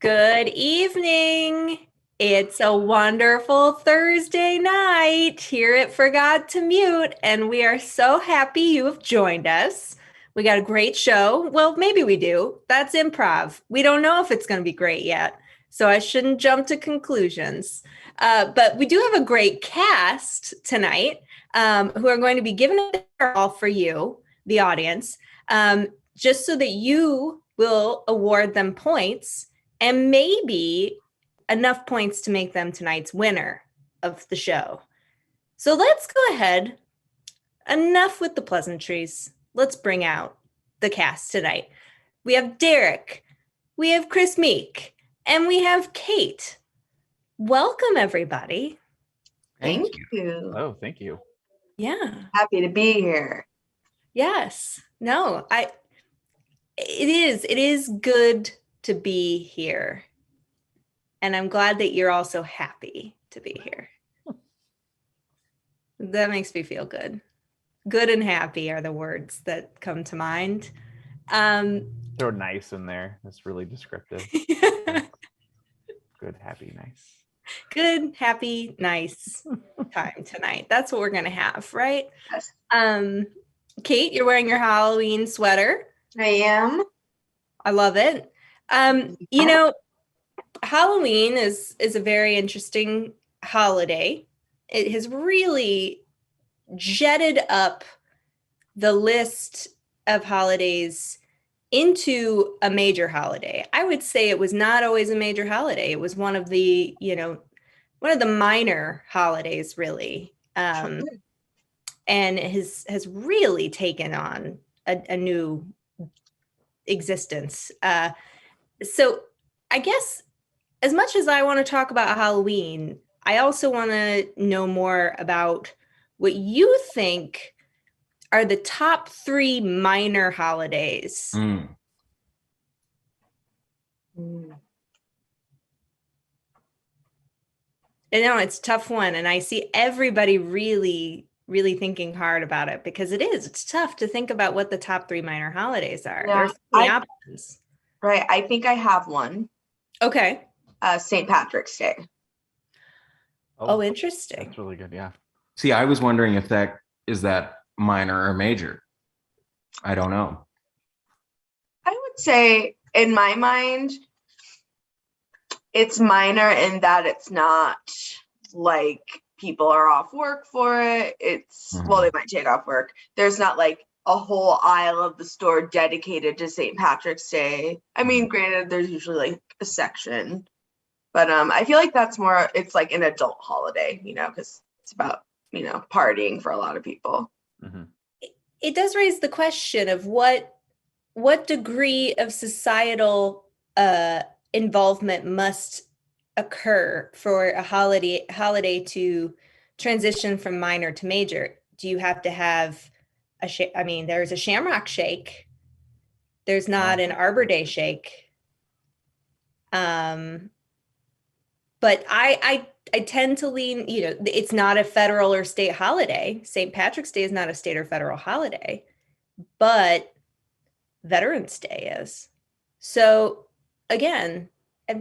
Good evening. It's a wonderful Thursday night here at Forgot to Mute, and we are so happy you have joined us. We got a great show. Well, maybe we do. That's improv. We don't know if it's going to be great yet, so I shouldn't jump to conclusions. But we do have a great cast tonight who are going to be giving it all for you, the audience, just so that you will award them points and maybe enough points to make them tonight's winner of the show. So let's go ahead. Enough with the pleasantries. Let's bring out the cast tonight. We have Derek, we have Chris Meek, and we have Kait. Welcome, everybody. Thank you. Oh, thank you. Yeah. Happy to be here. Yes. No, it is good to be here. And I'm glad that you're also happy to be here. That makes me feel good. Good and happy are the words that come to mind. Throw nice in there. That's really descriptive. Good, happy, nice. Good, happy, nice time tonight. That's what we're going to have, right? Yes. Kait, you're wearing your Halloween sweater. I am. I love it. You know, Halloween is a very interesting holiday. It has really jetted up the list of holidays into a major holiday. I would say it was not always a major holiday. It was one of the minor holidays, really. And it has really taken on a new existence. So I guess as much as I want to talk about Halloween, I also want to know more about what you think are the top 3 minor holidays. Mm. I know it's a tough one, and I see everybody really thinking hard about it because it's tough to think about what the top 3 minor holidays are. Yeah, There's so many options. Right. I think I have one. Okay. St. Patrick's Day. Oh, interesting. That's really good. Yeah. See, I was wondering if that minor or major. I don't know. I would say, in my mind, it's minor in that it's not like people are off work for it. It's, well, they might take off work. There's not like a whole aisle of the store dedicated to St. Patrick's Day. I mean, granted, there's usually like a section, but I feel like that's more, it's like an adult holiday, because it's about, partying for a lot of people. Mm-hmm. It does raise the question of what degree of societal involvement must occur for a holiday to transition from minor to major. Do you have to have there's a Shamrock Shake. There's not an Arbor Day Shake. But I tend to lean, it's not a federal or state holiday. St. Patrick's Day is not a state or federal holiday, but Veterans Day is. So again, I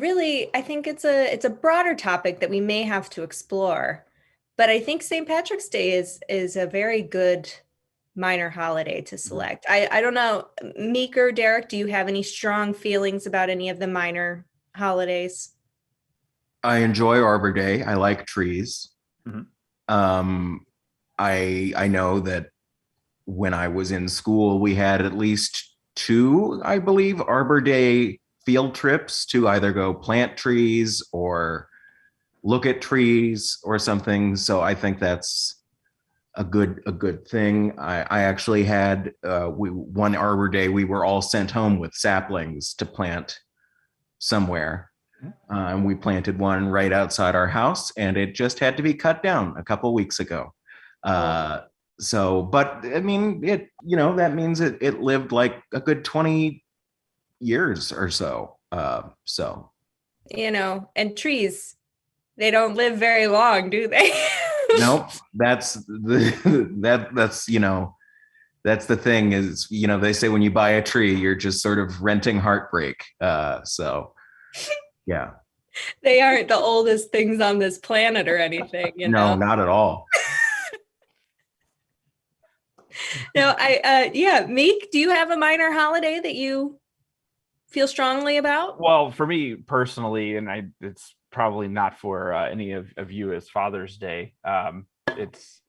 think it's a broader topic that we may have to explore. But I think St. Patrick's Day is a very good minor holiday to select. I don't know, Meek or Derek, do you have any strong feelings about any of the minor holidays? I enjoy Arbor Day. I like trees. Mm-hmm. I know that when I was in school, we had at least 2, I believe, Arbor Day field trips to either go plant trees or look at trees or something. So I think that's a good thing. I actually had one Arbor Day, we were all sent home with saplings to plant somewhere. And we planted one right outside our house, and it just had to be cut down a couple weeks ago. But I mean, that means it lived like a good 20 years or so. And trees, they don't live very long, do they? Nope. That's the thing is, they say when you buy a tree, you're just sort of renting heartbreak. Yeah. They aren't the oldest things on this planet or anything, you No, know? not at all. No, yeah, Meek, do you have a minor holiday that you feel strongly about? Well, for me personally, and it's probably not for any of you as Father's Day. It's,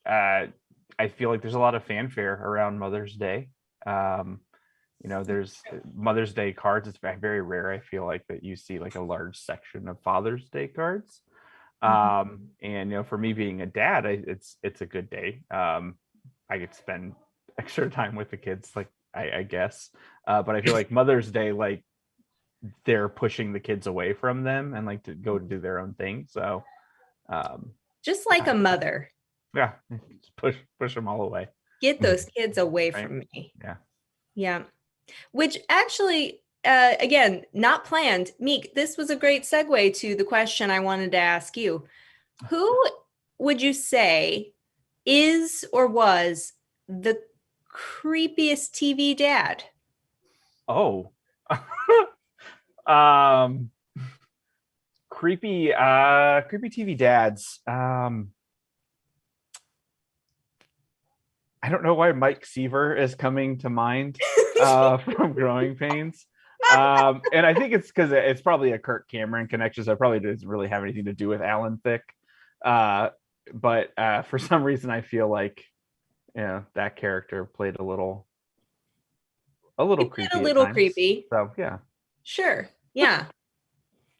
I feel like there's a lot of fanfare around Mother's Day. There's Mother's Day cards. It's very rare, I feel like, that you see like a large section of Father's Day cards. And for me being a dad, it's a good day. I could spend extra time with the kids, like I guess. But I feel like Mother's Day, like they're pushing the kids away from them and like to go do their own thing. So Just like a mother. yeah, just push them all away. Get those kids away Right. from me. Yeah. Yeah. Which actually, again, not planned. Meek, this was a great segue to the question I wanted to ask you. Who would you say is or was the creepiest TV dad? Oh. Creepy TV dads. I don't know why Mike Seaver is coming to mind from Growing Pains. And I think it's because it's probably a Kirk Cameron connection, so it probably doesn't really have anything to do with Alan Thicke. But for some reason, I feel like that character played a little creepy. A little creepy. So yeah. Sure. Yeah.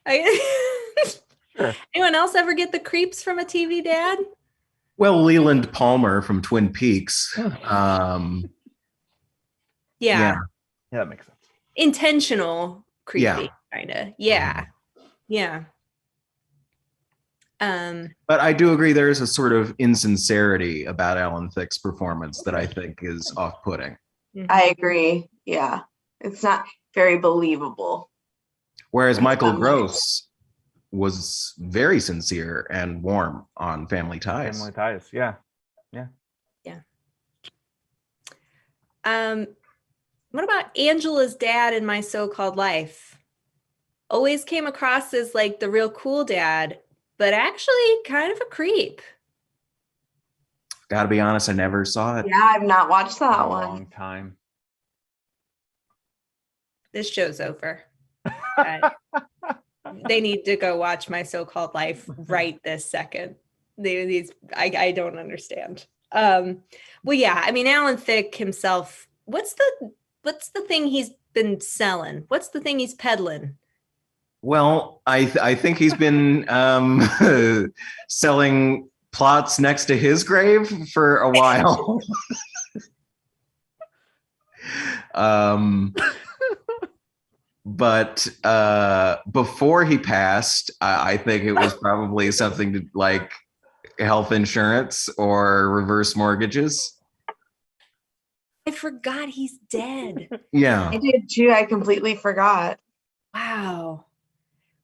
Sure. Anyone else ever get the creeps from a TV dad? Well, Leland Palmer from Twin Peaks. Yeah. Yeah, that makes sense. Intentional creepy, Yeah. kind of. Yeah. Yeah. But I do agree there is a sort of insincerity about Alan Thicke's performance that I think is off-putting. I agree. Yeah. It's not very believable. Whereas Michael Gross was very sincere and warm on Family Ties. Family Ties, yeah. What about Angela's dad in My So-Called Life? Always came across as like the real cool dad, but actually kind of a creep. Gotta be honest, I never saw it. Yeah, I've not watched that A one. long time. This show's over. They need to go watch My So-Called Life right this second. I don't understand. Well, yeah, I mean, Alan Thicke himself, what's the thing he's been selling? What's the thing he's peddling? Well, I think he's been selling plots next to his grave for a while. But before he passed, I think it was probably something to like health insurance or reverse mortgages. I forgot he's dead. Yeah. I did too. I completely forgot. Wow.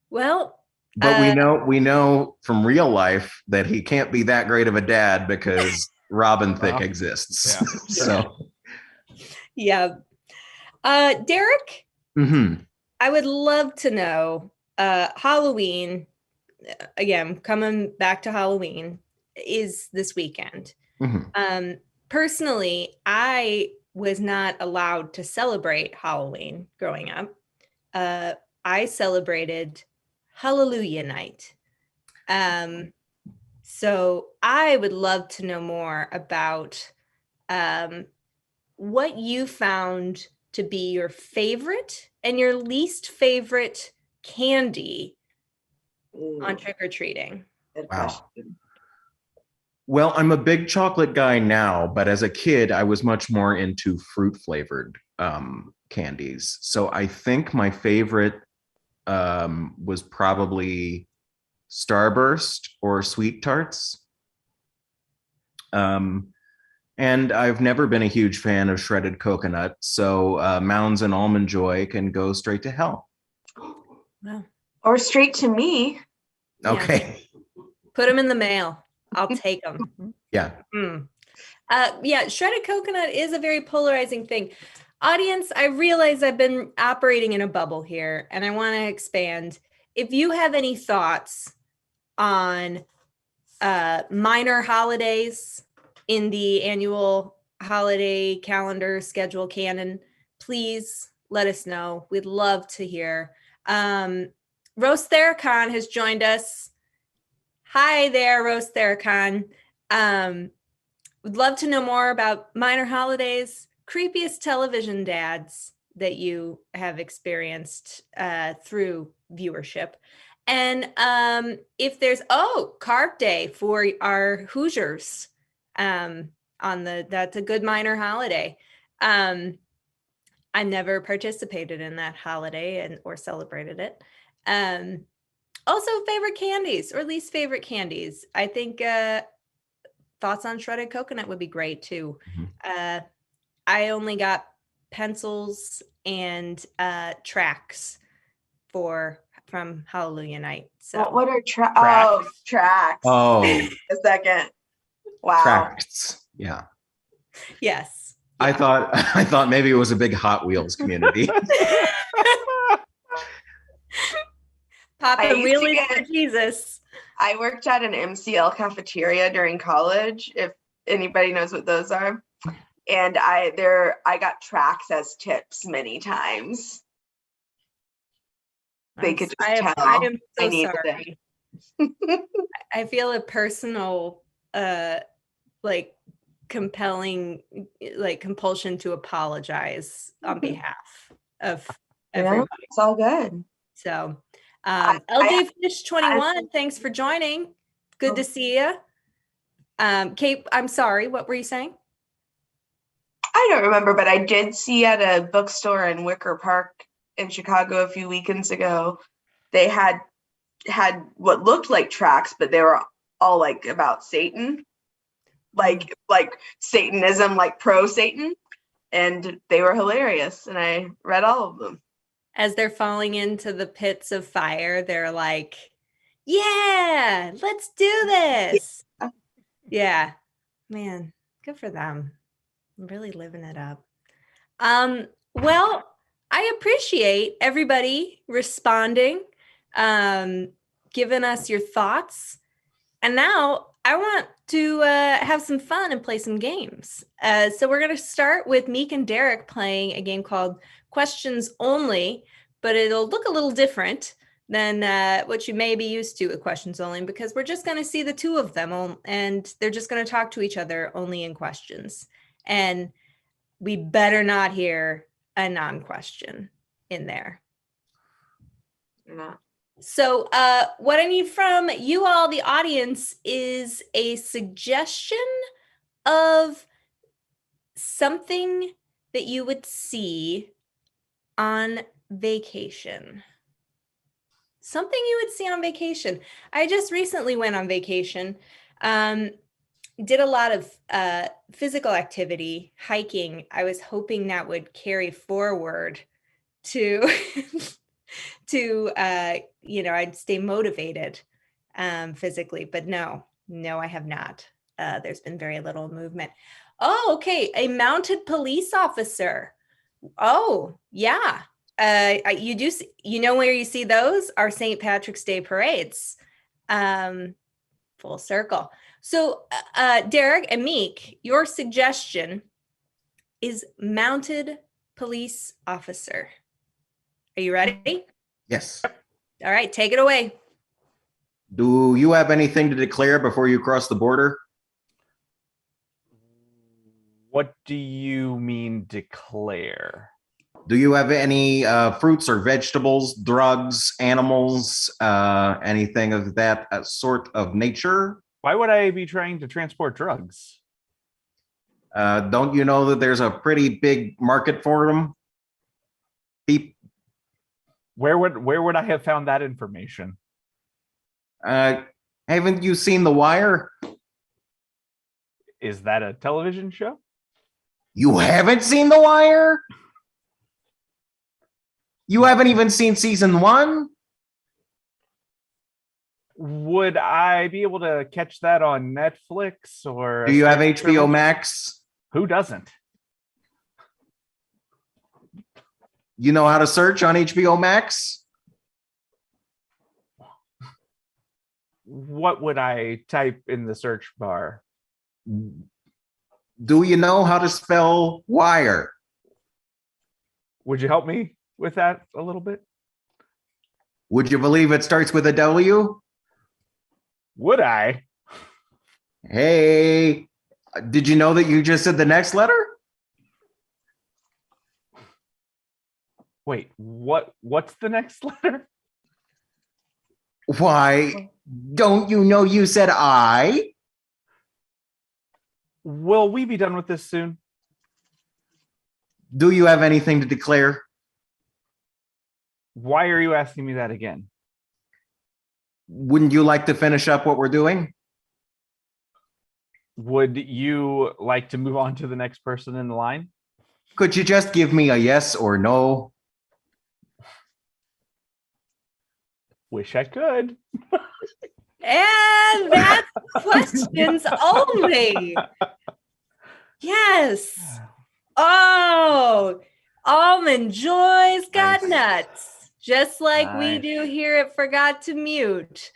Well, But we know from real life that he can't be that great of a dad because Robin Thicke exists. Yeah. So yeah. Derek, I would love to know, Halloween, again, coming back to Halloween, is this weekend. Personally, I was not allowed to celebrate Halloween growing up. I celebrated Hallelujah Night. So I would love to know more about what you found to be your favorite and your least favorite candy on trick-or-treating. Good Wow. question. Well, I'm a big chocolate guy now, but as a kid, I was much more into fruit flavored candies. So I think my favorite was probably Starburst or Sweet Tarts. And I've never been a huge fan of shredded coconut. So Mounds and Almond Joy can go straight to hell. Wow. Or straight to me. Okay. Put them in the mail. I'll take them. Yeah. Yeah, shredded coconut is a very polarizing thing. Audience, I realize I've been operating in a bubble here and I want to expand. If you have any thoughts on minor holidays in the annual holiday calendar schedule canon, please let us know. We'd love to hear. Rose Theracon has joined us. Hi there, Rose Theracon. Would love to know more about minor holidays, creepiest television dads that you have experienced through viewership. And if there's, Carp Day for our Hoosiers that's a good minor holiday. I never participated in that holiday or celebrated it. Also favorite candies or least favorite candies. I think thoughts on shredded coconut would be great too. I only got pencils and tracks from Hallelujah Night. So what are Tracks? Oh, tracks. Oh, A second. Wow. tracts. Yeah. yes. I thought maybe it was a big Hot Wheels community. Papa I used to really get- for Jesus. I worked at an MCL cafeteria during college, if anybody knows what those are. And I got tracks as tips many times. They could just tell. I am so needed sorry. I feel a personal compelling compulsion to apologize on behalf of everybody. It's all good. So I- LJ Fish 21, thanks for joining. Good to see you. Kate, I'm sorry, what were you saying? I don't remember, but I did see at a bookstore in Wicker Park in Chicago a few weekends ago, they had what looked like tracks, but they were all like about Satan, like Satanism, like pro Satan, and they were hilarious. And I read all of them. As they're falling into the pits of fire, they're like, "Yeah, let's do this." Yeah, man, good for them. Really living it up. Well, I appreciate everybody responding, giving us your thoughts. And now I want to have some fun and play some games. So we're going to start with Meek and Derek playing a game called Questions Only, but it'll look a little different than what you may be used to with Questions Only, because we're just going to see the two of them and they're just going to talk to each other only in questions. And we better not hear a non-question in there. No. So what I need from you all, the audience, is a suggestion of something that you would see on vacation. Something you would see on vacation. I just recently went on vacation. Did a lot of physical activity, hiking. I was hoping that would carry forward to I'd stay motivated physically, but no, I have not. There's been very little movement. Oh, okay. A mounted police officer. Oh, yeah. You do. You know where you see those are St. Patrick's Day parades. Full circle. So, Derek and Meek, your suggestion is mounted police officer. Are you ready? Yes. All right, take it away. Do you have anything to declare before you cross the border? What do you mean declare? Do you have any fruits or vegetables, drugs, animals, anything of that sort of nature? Why would I be trying to transport drugs? Don't you know that there's a pretty big market for them? Where would I have found that information? Haven't you seen The Wire? Is that a television show? You haven't seen The Wire? You haven't even seen season 1? Would I be able to catch that on Netflix or? Do you have HBO Max? Who doesn't? You know how to search on HBO Max? What would I type in the search bar? Do you know how to spell wire? Would you help me with that a little bit? Would you believe it starts with a W? Would I? Hey, did you know that you just said the next letter? Wait, what's the next letter? Why, don't you know you said I? Will we be done with this soon? Do you have anything to declare? Why are you asking me that again? Wouldn't you like to finish up what we're doing? Would you like to move on to the next person in the line? Could you just give me a yes or no? Wish I could. And that's questions only. Yes. Oh, Almond Joy's got Nice. nuts, just like we Nice. do here at Forgot to Mute.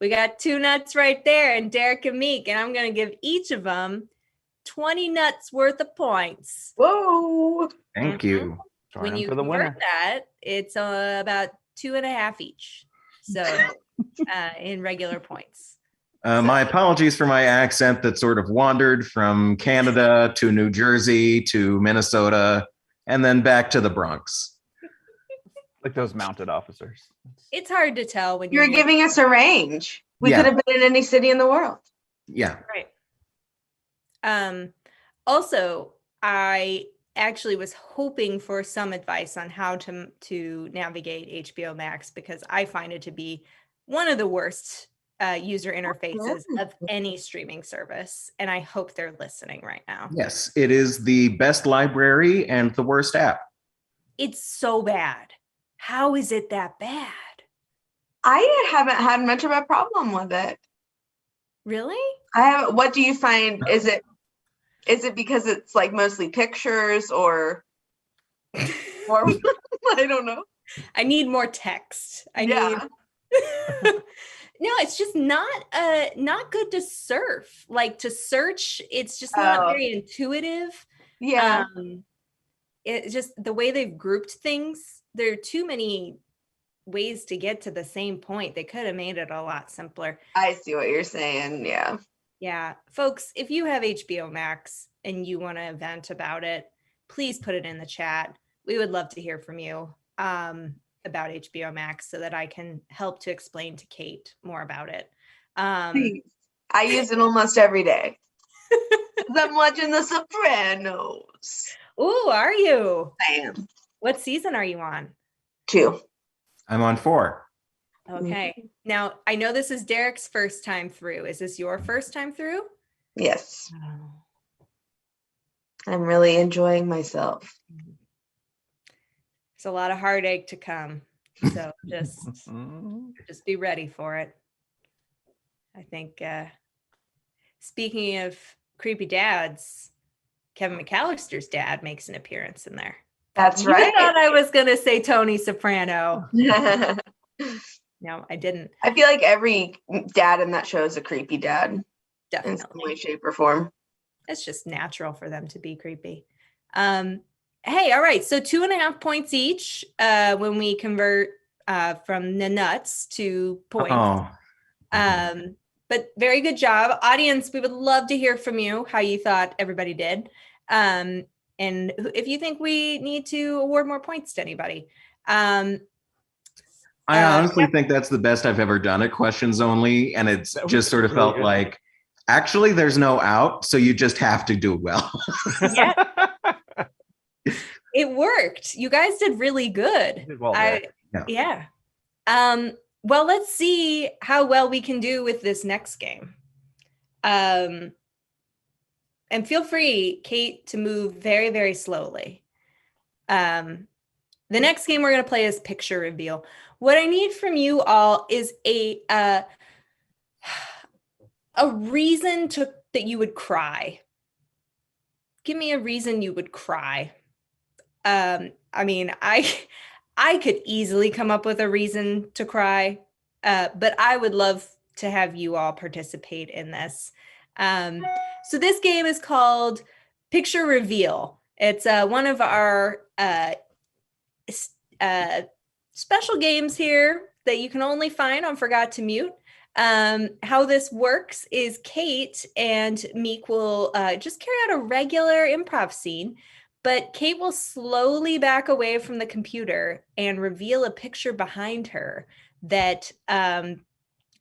We got 2 nuts right there, and Derek and Meek, and I'm going to give each of them 20 nuts worth of points. Whoa. Thank you. When you for the convert winner. that, it's about 2.5 each. So in regular points. My apologies for my accent that sort of wandered from Canada to New Jersey to Minnesota and then back to the Bronx. Like those mounted officers. It's hard to tell when You're you're giving us a range. We Yeah. could have been in any city in the world. Yeah. right. Also, I actually was hoping for some advice on how to navigate HBO Max, because I find it to be one of the worst user interfaces of any streaming service, and I hope they're listening right now. Yes, it is the best library and the worst app. It's so bad. How is it that bad? I haven't had much of a problem with it. Really? What do you find? Is it because it's like mostly pictures or I don't know. I need more text. Yeah. No, it's just not good to surf. Like to search, it's just not very intuitive. Yeah. It's just the way they've grouped things. There are too many ways to get to the same point. They could have made it a lot simpler. I see what you're saying. Yeah. Yeah, folks, if you have HBO Max and you want to vent about it, please put it in the chat. We would love to hear from you about HBO Max so that I can help to explain to Kait more about it. Please. I use it almost every day. I'm watching The Sopranos. Ooh, are you? I am. What season are you on? 2. I'm on 4. Okay. Now, I know this is Derek's first time through. Is this your first time through? Yes. I'm really enjoying myself. It's a lot of heartache to come. So just be ready for it. I think speaking of creepy dads, Kevin McAllister's dad makes an appearance in there. That's You right. thought I was going to say Tony Soprano. No, I didn't. I feel like every dad in that show is a creepy dad in some way, Definitely. shape, or form. It's just natural for them to be creepy. Hey, all right. So 2.5 points each when we convert from the nuts to points. Oh, But very good job. Audience, we would love to hear from you, how you thought everybody did. And if you think we need to award more points to anybody. I honestly think that's the best I've ever done at Questions Only. And it's That was just sort of really felt good. like, actually, there's no out. So you just have to do well. Yeah, it worked. You guys did really good. Did well there. Yeah. Well, let's see how well we can do with this next game. And feel free, Kait, to move very, very slowly. The next game we're going to play is Picture Reveal. What I need from you all is a reason that you would cry. Give me a reason you would cry. I mean, I could easily come up with a reason to cry, but I would love to have you all participate in this. So this game is called Picture Reveal. It's one of our special games here that you can only find on Forgot to Mute. How this works is Kait and Meek will just carry out a regular improv scene, but Kait will slowly back away from the computer and reveal a picture behind her that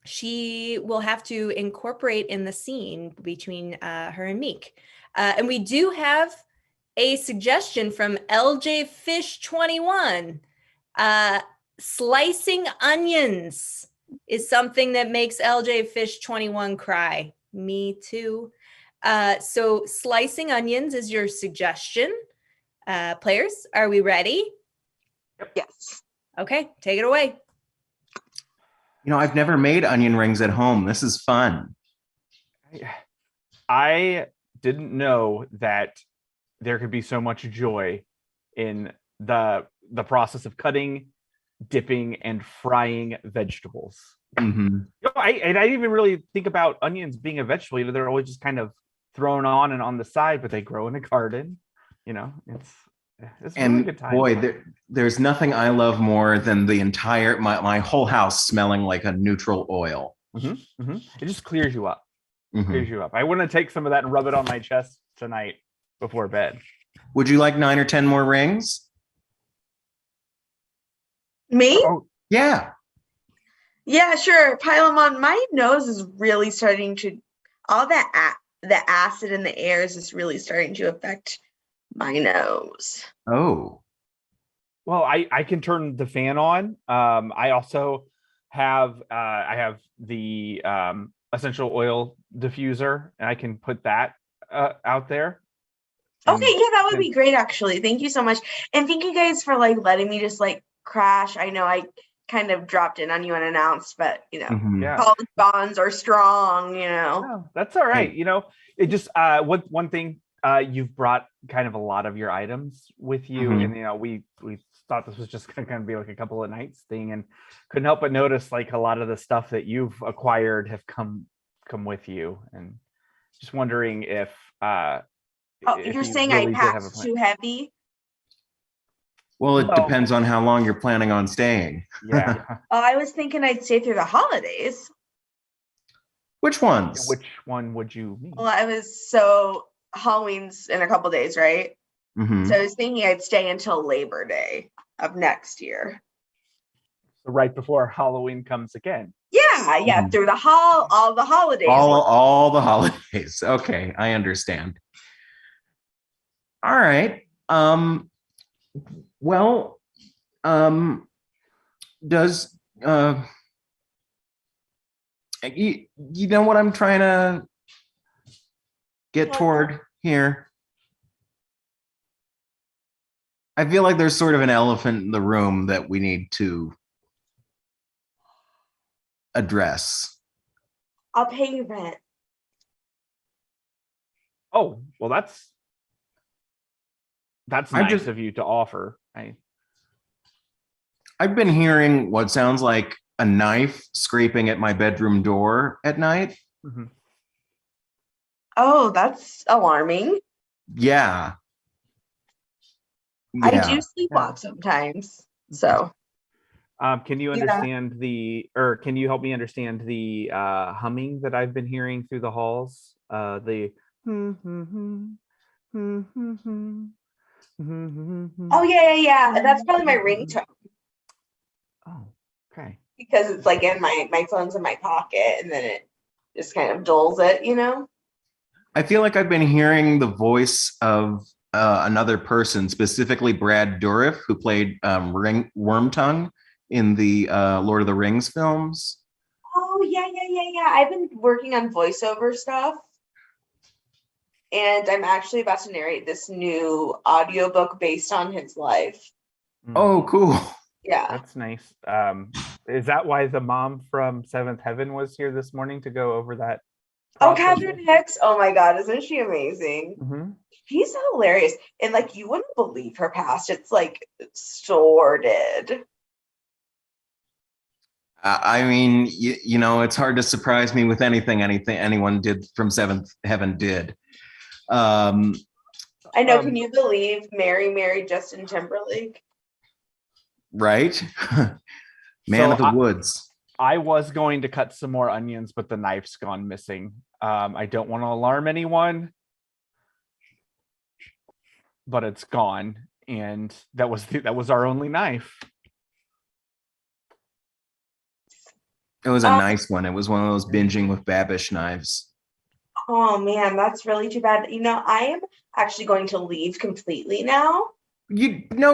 she will have to incorporate in the scene between her and Meek. And we do have a suggestion from LJ Fish 21. Slicing onions is something that makes LJ Fish 21 cry. Me too. So slicing onions is your suggestion. Players, are we ready? Yes. Okay, take it away. You know, I've never made onion rings at home. This is fun. I didn't know that there could be so much joy in the process of cutting, dipping, and frying vegetables. Mm-hmm. I didn't even really think about onions being a vegetable. You know, they're always just kind of thrown on and on the side, but they grow in a garden. You know, it's a really good time. Boy, there's nothing I love more than the entire my whole house smelling like a neutral oil. Mm-hmm, mm-hmm. It just clears you up. Mm-hmm. Clears you up. I want to take some of that and rub it on my chest tonight before bed. Would you like 9 or 10 more rings? Me? Oh, Yeah. Yeah, sure. Pile them on. My nose is really starting to, all that the acid in the air is just really starting to affect my nose. Oh. well, I can turn the fan on. I also have the essential oil diffuser, and I can put that out there. Okay, yeah, that would be great, actually. Thank you so much. And thank you guys for like letting me just like crash. I know I kind of dropped in on you unannounced, but you know, Yeah. college bonds are strong, you know. Oh, that's all right. You know, it just one thing, you've brought kind of a lot of your items with you, and you know, we thought this was just gonna kind of be like a couple of nights thing, and couldn't help but notice like a lot of the stuff that you've acquired have come with you, and just wondering if if You're you saying really I did have a packed plan. too heavy? Well, it Well- depends on how long you're planning on staying. Yeah. Oh, I was thinking I'd stay through the holidays. Which ones? Which one would you mean? Well, Halloween's in a couple days, right? Mhm. So I was thinking I'd stay until Labor Day of next year. So right before Halloween comes again. Yeah, through all the holidays. all the holidays. Okay, I understand. All right. Well, does you know what I'm trying to get toward here? I feel like there's sort of an elephant in the room that we need to address. I'll pay you rent. Oh, well, that's I'm nice just- of you to offer. I've been hearing what sounds like a knife scraping at my bedroom door at night. Mhm. Oh, that's alarming. Yeah. I do sleepwalk sometimes. So Can you understand can you help me understand the humming that I've been hearing through the halls? The oh yeah. That's probably my ringtone Oh, okay. because it's like in my phone's in my pocket and then it just kind of dulls it, you know? I feel like I've been hearing the voice of another person, specifically Brad Dourif, who played Wormtongue in the Lord of the Rings films. Oh yeah. I've been working on voiceover stuff. And I'm actually about to narrate this new audiobook based on his life. Oh, cool. Yeah. That's nice. Is that why the mom from Seventh Heaven was here this morning to go over that Oh, Catherine Hicks. Oh my God, isn't she amazing? Mm-hmm. She's hilarious. And like you wouldn't believe her past. It's like sordid. I mean, you know, it's hard to surprise me with anything anyone did from Seventh Heaven did. I know. Can you believe Mary married Justin Timberlake? Right? Man of the Woods. I was going to cut some more onions, but the knife's gone missing. I don't want to alarm anyone, but it's gone, and that was our only knife. It was a nice one. It was one of those binging with Babish knives. Oh man, that's really too bad. You know, I am actually going to leave completely now.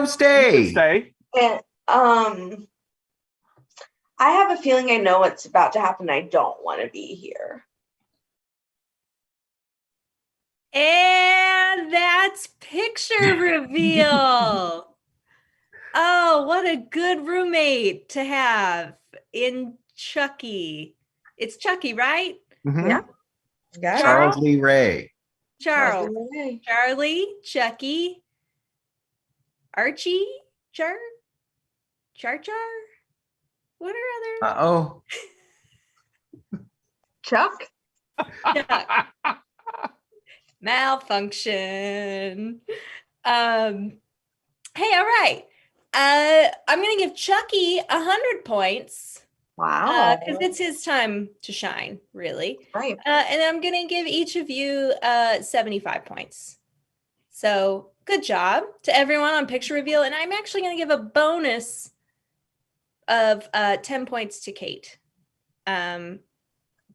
Stay. Stay. And I have a feeling I know what's about to happen. I don't want to be here. And that's picture reveal. Oh, what a good roommate to have in Chucky. It's Chucky, right? Mm-hmm. Yeah. Charles Lee Ray. Charles. Charlie, Chucky, Archie, Char. What are other? Uh-oh. Chuck? Malfunction. Hey, all right. I'm gonna give Chucky 100 points. Wow. Because it's his time to shine, really. Right. And I'm gonna give each of you 75 points. So good job to everyone on picture reveal. And I'm actually gonna give a bonus of 10 points to Kait.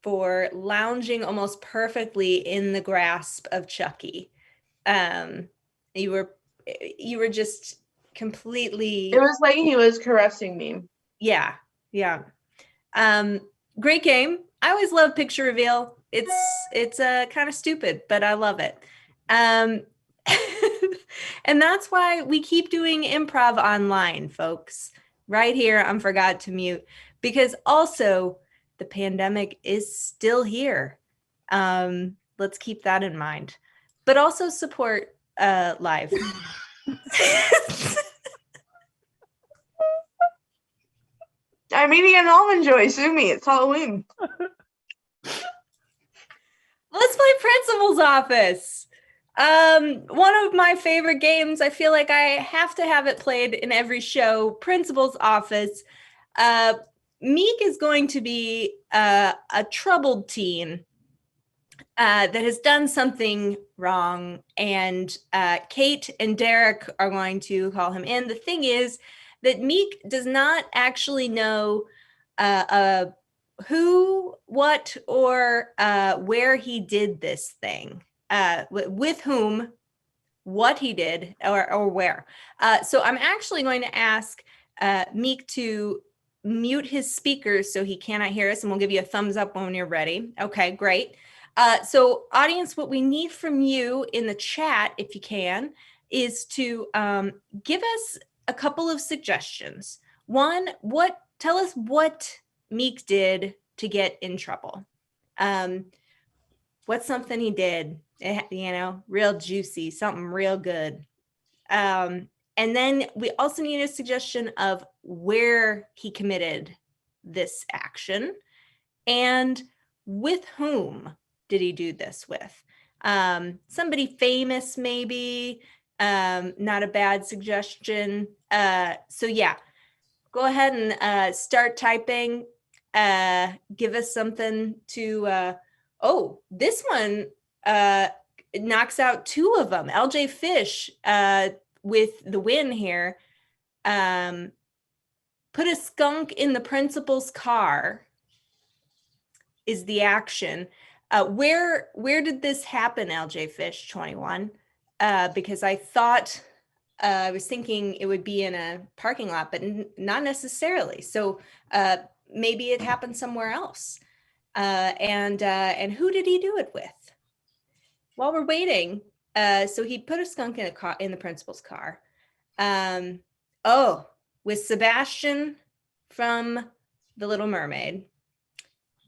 For lounging almost perfectly in the grasp of Chucky. You were just completely. It was like he was caressing me. Yeah. Great game. I always love picture reveal. It's kind of stupid, but I love it. And that's why we keep doing improv online, folks. Right here on Forgot to Mute, because also the pandemic is still here. Let's keep that in mind, but also support live. I'm eating an almond joy. Sue me. It's Halloween. Let's play Principal's Office. One of my favorite games. I feel like I have to have it played in every show. Principal's Office. Meek is going to be a troubled teen that has done something wrong, and Kait and Derek are going to call him in. The thing is that Meek does not actually know who, what, or where he did this thing, with whom, what he did, or where. So I'm actually going to ask Meek to mute his speakers so he cannot hear us, and we'll give you a thumbs up when you're ready. Okay, great. So audience, what we need from you in the chat, if you can, is to give us a couple of suggestions. One, tell us what Meek did to get in trouble. What's something he did, real juicy, something real good. And then we also need a suggestion of where he committed this action and with whom did he do this with. Somebody famous, maybe. Not a bad suggestion. So yeah, go ahead and start typing. Give us something to, this one knocks out two of them. LJ Fish with the win here. Put a skunk in the principal's car is the action. Where did this happen, LJ Fish 21? Because I thought, I was thinking it would be in a parking lot, but not necessarily. So maybe it happened somewhere else. And who did he do it with? While we're waiting, so he put a skunk in the principal's car. With Sebastian from The Little Mermaid.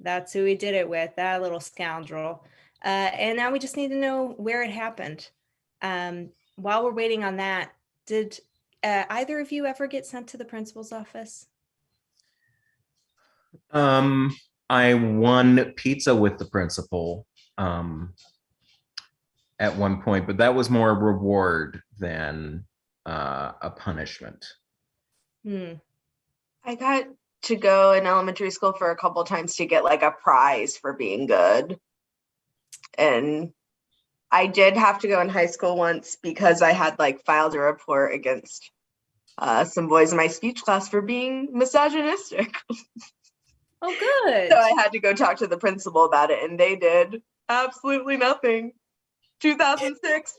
That's who he did it with, that little scoundrel. And now we just need to know where it happened. While we're waiting on that, did either of you ever get sent to the principal's office? I won pizza with the principal at one point, but that was more a reward than a punishment. I got to go in elementary school for a couple times to get like a prize for being good. And I did have to go in high school once because I had like filed a report against some boys in my speech class for being misogynistic. Oh, good. So I had to go talk to the principal about it, and they did absolutely nothing. 2006.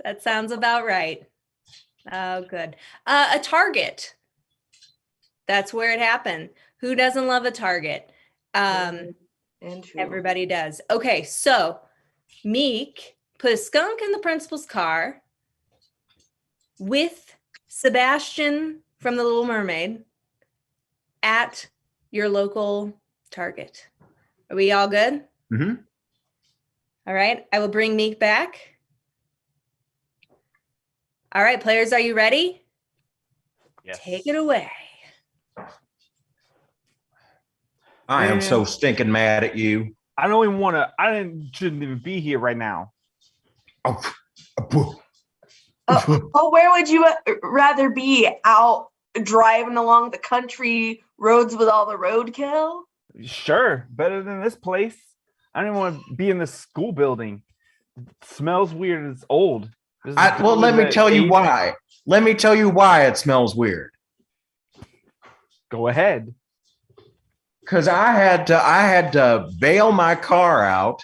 That sounds about right. Oh, good. A Target. That's where it happened. Who doesn't love a Target? And true. Everybody does. Okay, so Meek put a skunk in the principal's car with Sebastian from The Little Mermaid at your local Target. Are we all good? Mm-hmm. All right, I will bring Meek back. All right, players, are you ready? Yes. Take it away. I am Man. so stinking mad at you. I don't even want to. Shouldn't even be here right now. Oh, Where would you rather be? Out driving along the country roads with all the roadkill? Sure, better than this place. I don't even want to be in this school building. It smells weird. It's old. well, let me tell you why. Let me tell you why it smells weird. Go ahead. Because I had to bail my car out,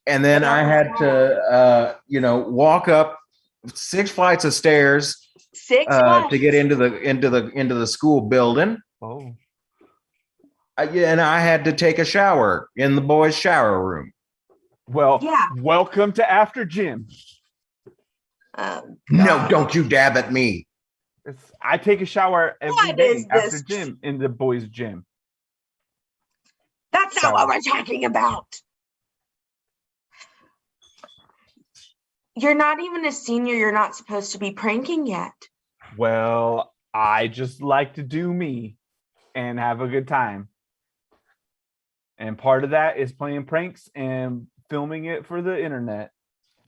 and then I had to walk up 6 flights of stairs to get into the school building. Oh, And I had to take a shower in the boys' shower room. well, Yeah. Welcome to after gym. No, don't you dab at me. I take a shower every What day is after this? gym in the boys' gym. That's not what we're talking about. You're not even a senior. You're not supposed to be pranking yet. Well, I just like to do me and have a good time. And part of that is playing pranks and filming it for the internet.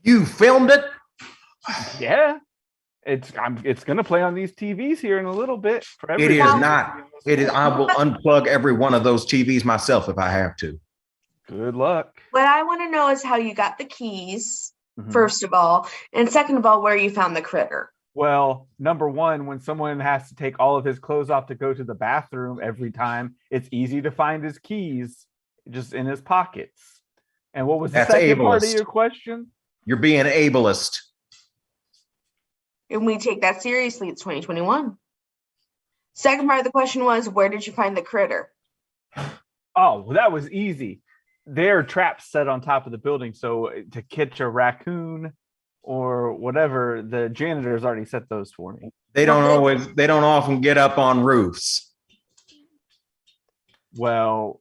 You filmed it? Yeah. It's gonna play on these TVs here in a little bit. For It is everybody. not. It is. I will unplug every one of those TVs myself if I have to. Good luck. What I want to know is how you got the keys, Mhm. first of all, and second of all, where you found the critter. Well, number one, when someone has to take all of his clothes off to go to the bathroom every time, it's easy to find his keys just in his pockets. And what was the That's second part of ableist. your question? You're being ableist. And we take that seriously. It's 2021. Second part of the question was, where did you find the critter? Oh, well, that was easy. There are traps set on top of the building. So to catch a raccoon or whatever, the janitors already set those for me. They don't often get up on roofs. Well,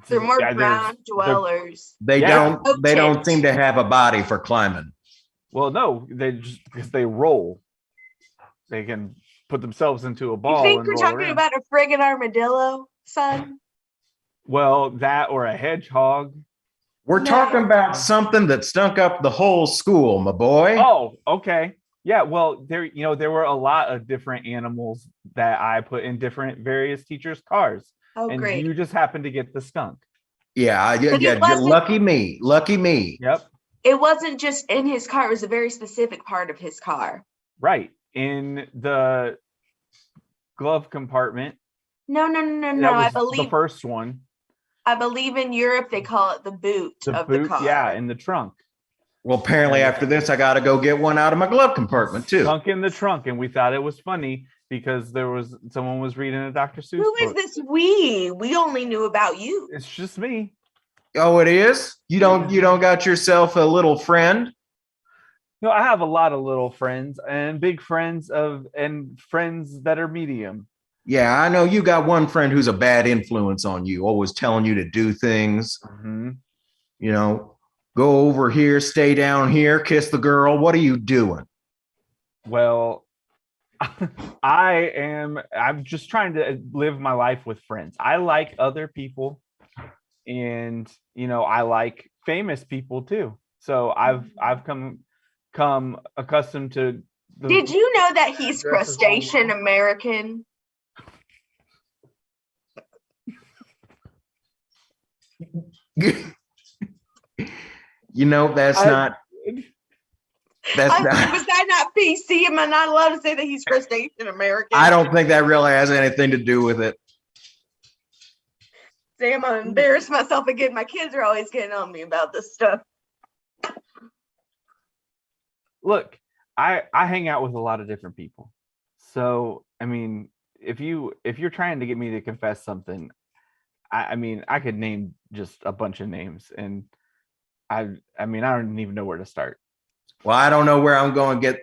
They're more yeah, ground dwellers. They Yeah. don't seem to have a body for climbing. Well, no, they just because they roll. They can put themselves into a You ball. think and we're roll talking around. about a friggin' armadillo, son? Well, that or a hedgehog. We're No. talking about something that stunk up the whole school, my boy. Oh, okay. Yeah, well, there were a lot of different animals that I put in different various teachers' cars. Oh, And great. you just happened to get the skunk. Yeah, But it wasn't- lucky me. Lucky me. Yep. It wasn't just in his car. It was a very specific part of his car. Right. In the glove compartment. No. That was the first one. I believe in Europe they call it the boot The of boot, the car. yeah, in the trunk. Well, apparently after this, I got to go get one out of my glove compartment too. Sunk in the trunk. And we thought it was funny because someone was reading a Dr. Seuss Who is book. this we? We only knew about you. It's just me. Oh, it is? You don't got yourself a little friend? No, I have a lot of little friends and big friends and friends that are medium. Yeah, I know you got one friend who's a bad influence on you, always telling you to do things. Mm-hmm. You know, go over here, stay down here, kiss the girl. What are you doing? Well, I'm just trying to live my life with friends. I like other people, and I like famous people too. So I've come accustomed to Did you know that he's dresses crustacean online. American? That's not. That's Was not. that not PC? Am I not allowed to say that he's crustacean American? I don't think that really has anything to do with it. Say I'm gonna embarrass myself again. My kids are always getting on me about this stuff. Look, I hang out with a lot of different people. So, I mean, if you're trying to get me to confess something, I could name just a bunch of names, and I don't even know where to start. Well, I don't know where I'm going to get.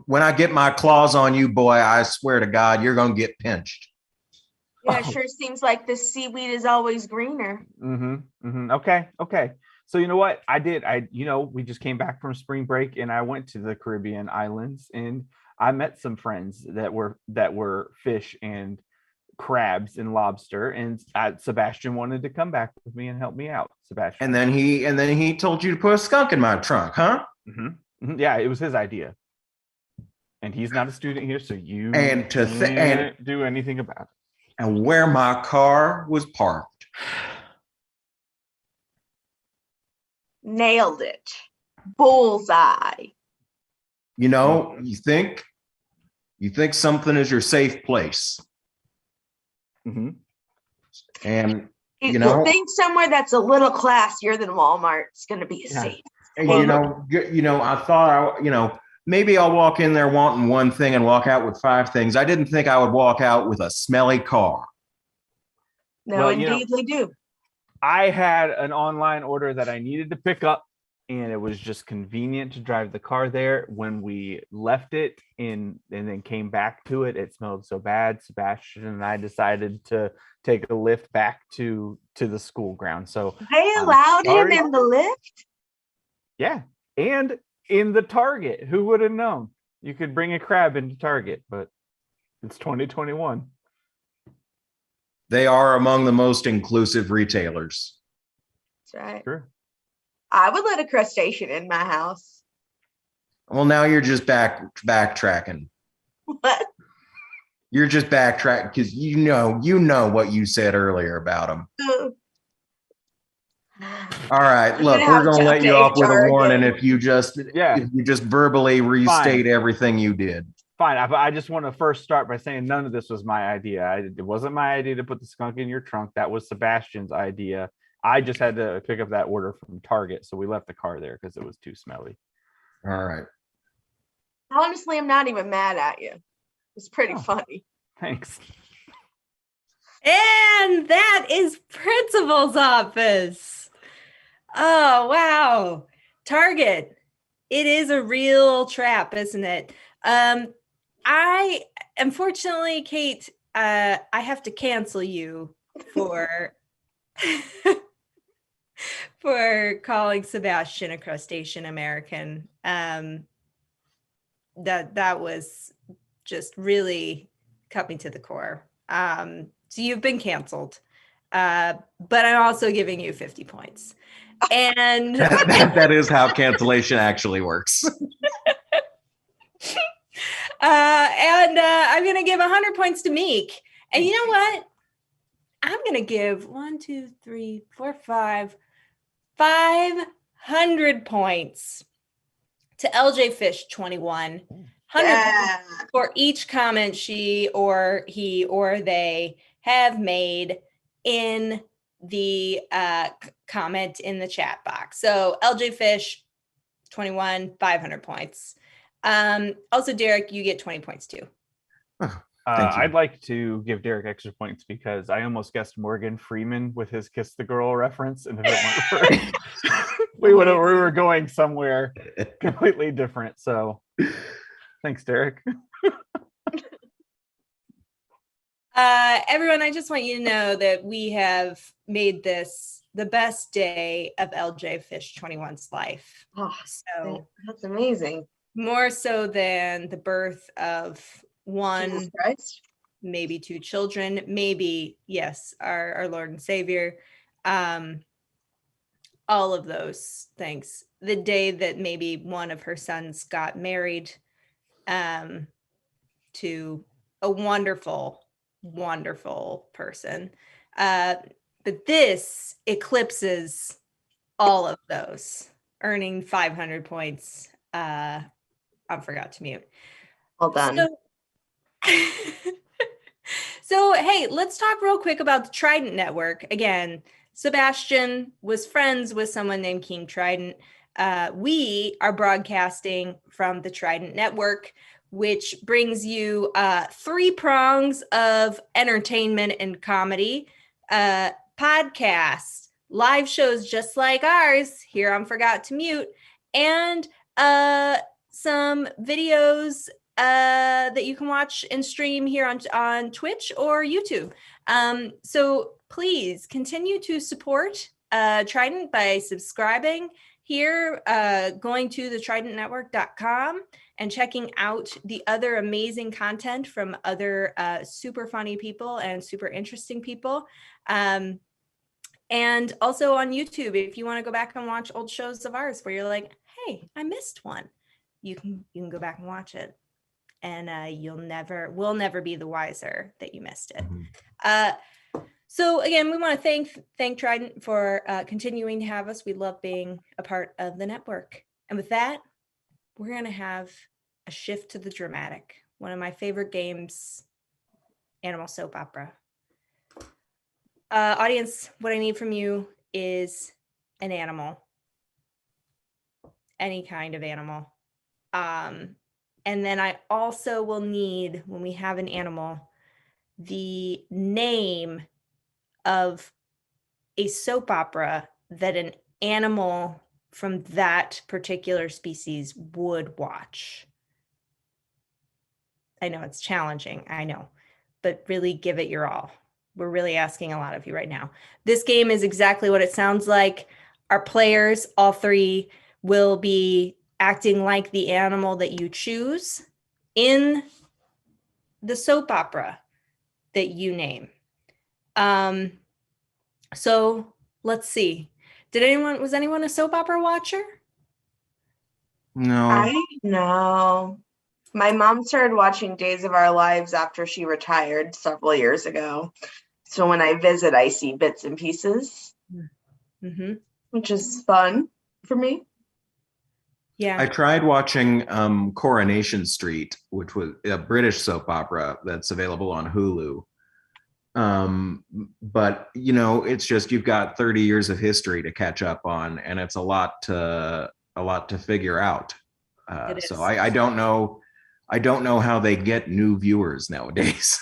When I get my claws on you, boy, I swear to God, you're going to get pinched. Yeah, it sure seems like the seaweed is always greener. Okay. So you know what I did? We just came back from spring break, and I went to the Caribbean islands, and I met some friends that were fish and crabs and lobster, and Sebastian wanted to come back with me and help me out. Sebastian. And then he told you to put a skunk in my trunk, huh? Yeah, it was his idea, and he's not a student here, so you and can't do anything about it. And where my car was parked. Nailed it. Bullseye. You think something is your safe place. Mm-hmm. And think somewhere that's a little classier than Walmart's going to be safe. And I thought maybe I'll walk in there wanting one thing and walk out with 5 things. I didn't think I would walk out with a smelly car. No, indeed they do. I had an online order that I needed to pick up, and it was just convenient to drive the car there. When we left it and then came back to it, it smelled so bad. Sebastian and I decided to take a lift back to the school ground. So they allowed him in the lift? Yeah. And in the Target. Who would have known? You could bring a crab into Target, but it's 2021. They are among the most inclusive retailers. That's right. Sure. I would let a crustacean in my house. Well, now you're just backtracking. What? You're just backtracking because you know what you said earlier about them. All right, look, we're going to let you off with a warning if you just verbally restate everything you did. Fine. I just want to first start by saying none of this was my idea. It wasn't my idea to put the skunk in your trunk. That was Sebastian's idea. I just had to pick up that order from Target, so we left the car there because it was too smelly. All right. Honestly, I'm not even mad at you. It's pretty funny. Thanks. And that is principal's office. Oh, wow. Target. It is a real trap, isn't it? Unfortunately, Kait, I have to cancel you for for calling Sebastian a crustacean American. That was just really cut me to the core. So you've been canceled, but I'm also giving you 50 points. And that is how cancellation actually works. And I'm going to give 100 points to Meek. And you know what? I'm going to give 500 points to LJ Fish 21. 100 points for each comment she or he or they have made in the comment in the chat box. So LJ Fish 21, 500 points. Also, Derek, you get 20 points too. I'd like to give Derek extra points because I almost guessed Morgan Freeman with his "Kiss the Girl" reference, and if we were going somewhere completely different. So, thanks, Derek. Everyone, I just want you to know that we have made this the best day of LJ Fish 21's life. Oh, So that's amazing. more so than the birth of one, Jesus Christ. maybe two children, maybe, yes, our Lord and Savior. All of those things. The day that maybe one of her sons got married to a wonderful, wonderful person. But this eclipses all of those, earning 500 points. I forgot to mute. Well done. So, hey, let's talk real quick about the Trident Network. Again, Sebastian was friends with someone named King Trident. We are broadcasting from the Trident Network, which brings you 3 prongs of entertainment and comedy, podcasts, live shows just like ours here on Forgot to Mute, and some videos that you can watch and stream here on Twitch or YouTube. So please continue to support Trident by subscribing here, going to thetridentnetwork.com and checking out the other amazing content from other super funny people and super interesting people. And also on YouTube, if you want to go back and watch old shows of ours where you're like, hey, I missed one, you can go back and watch it. And we'll never be the wiser that you missed it. Mm-hmm. So again, we want to thank Trident for continuing to have us. We love being a part of the network. And with that, we're going to have a shift to the dramatic. One of my favorite games, Animal Soap Opera. Audience, what I need from you is an animal. Any kind of animal. And then I also will need, when we have an animal, the name of a soap opera that an animal from that particular species would watch. I know it's challenging, I know, but really give it your all. We're really asking a lot of you right now. This game is exactly what it sounds like. Our players, all 3, will be acting like the animal that you choose in the soap opera that you name. So let's see. Was anyone a soap opera watcher? No. I know. My mom started watching Days of Our Lives after she retired several years ago. So when I visit, I see bits and pieces, which is fun for me. Yeah. I tried watching Coronation Street, which was a British soap opera that's available on Hulu. But it's just, you've got 30 years of history to catch up on, and it's a lot to figure out. So I don't know how they get new viewers nowadays.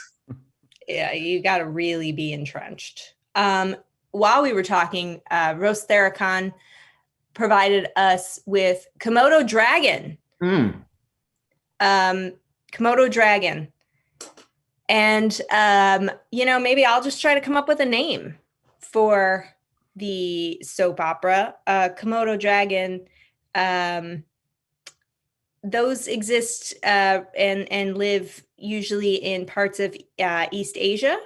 Yeah, you got to really be entrenched. While we were talking, Rose Theracon provided us with Komodo Dragon. Komodo Dragon. And, maybe I'll just try to come up with a name for the soap opera. Komodo Dragon, those exist and live usually in parts of East Asia.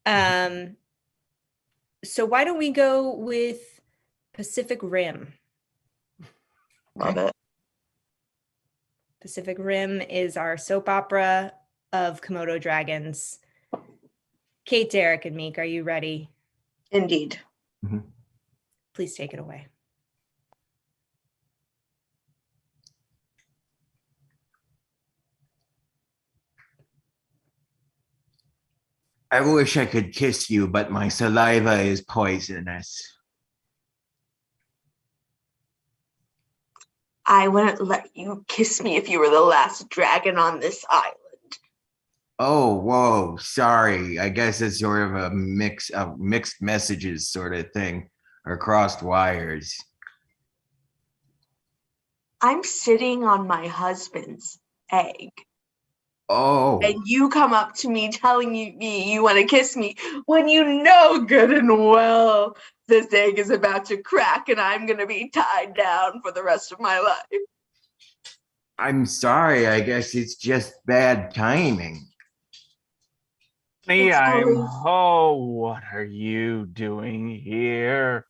So why don't we go with Pacific Rim? Love it. Pacific Rim is our soap opera of Komodo dragons. Kate, Derek, and Meek, are you ready? Indeed. Mm-hmm. Please take it away. I wish I could kiss you, but my saliva is poisonous. I wouldn't let you kiss me if you were the last dragon on this island. Oh, whoa, sorry. I guess it's sort of a mixed messages sort of thing, or crossed wires. I'm sitting on my husband's egg. And you come up to me telling me you want to kiss me when you know good and well this egg is about to crack and I'm going to be tied down for the rest of my life. I'm sorry. I guess it's just bad timing. Hey, always- what are you doing here?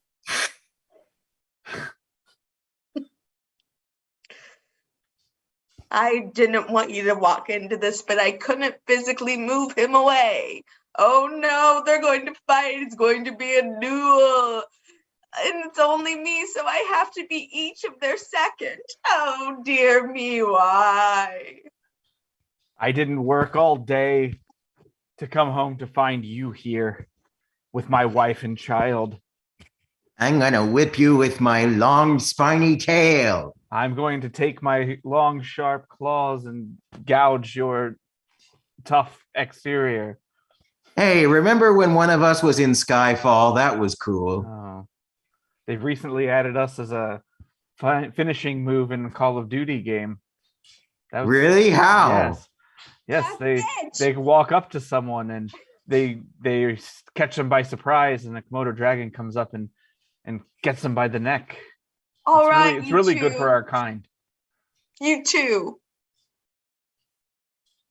I didn't want you to walk into this, but I couldn't physically move him away. Oh no, they're going to fight. It's going to be a duel. And it's only me, so I have to be each of their second. Oh dear me, why? I didn't work all day to come home to find you here with my wife and child. I'm gonna whip you with my long spiny tail. I'm going to take my long, sharp claws and gouge your tough exterior. Hey, remember when one of us was in Skyfall? That was cool. Oh. They've recently added us as a finishing move in the Call of Duty game. That was, Really? How? Yes, they walk up to someone and they catch them by surprise, and the Komodo dragon comes up and gets them by the neck. All right, it's really good for our kind. You too.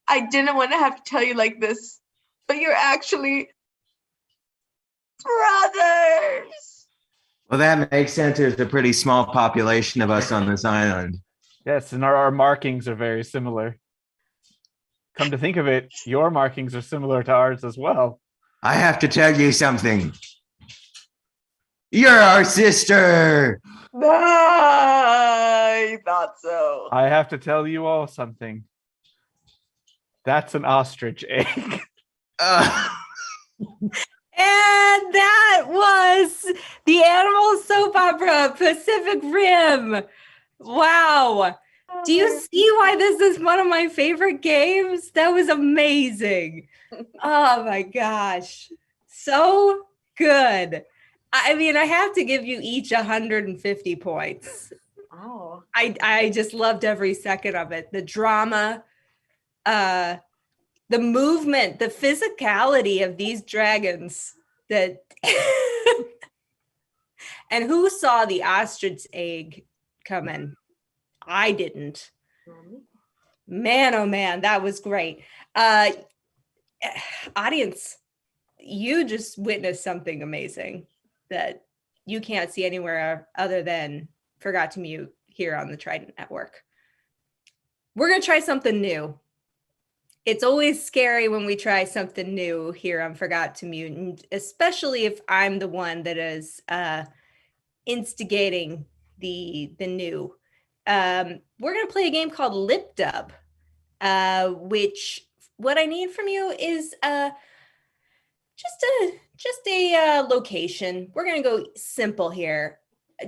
I didn't want to have to tell you like this, but you're actually brothers. Well, that makes sense. There's a pretty small population of us on this island. Yes, and our markings are very similar. Come to think of it, your markings are similar to ours as well. I have to tell you something. You're our sister. I thought so. I have to tell you all something. That's an ostrich egg. And that was the Animal Soap Opera Pacific Rim. Wow. Do you see why this is one of my favorite games? That was amazing. Oh my gosh. So good. I mean, I have to give you each 150 points. Oh. I just loved every second of it. The drama, the movement, the physicality of these dragons that and who saw the ostrich egg coming? I didn't. Man, oh man, that was great. Audience, you just witnessed something amazing that you can't see anywhere other than Forgot to Mute here on the Trident Network. We're going to try something new. It's always scary when we try something new here on Forgot to Mute, and especially if I'm the one that is instigating the new. We're going to play a game called Lip Dub, which what I need from you is just a location. We're going to go simple here.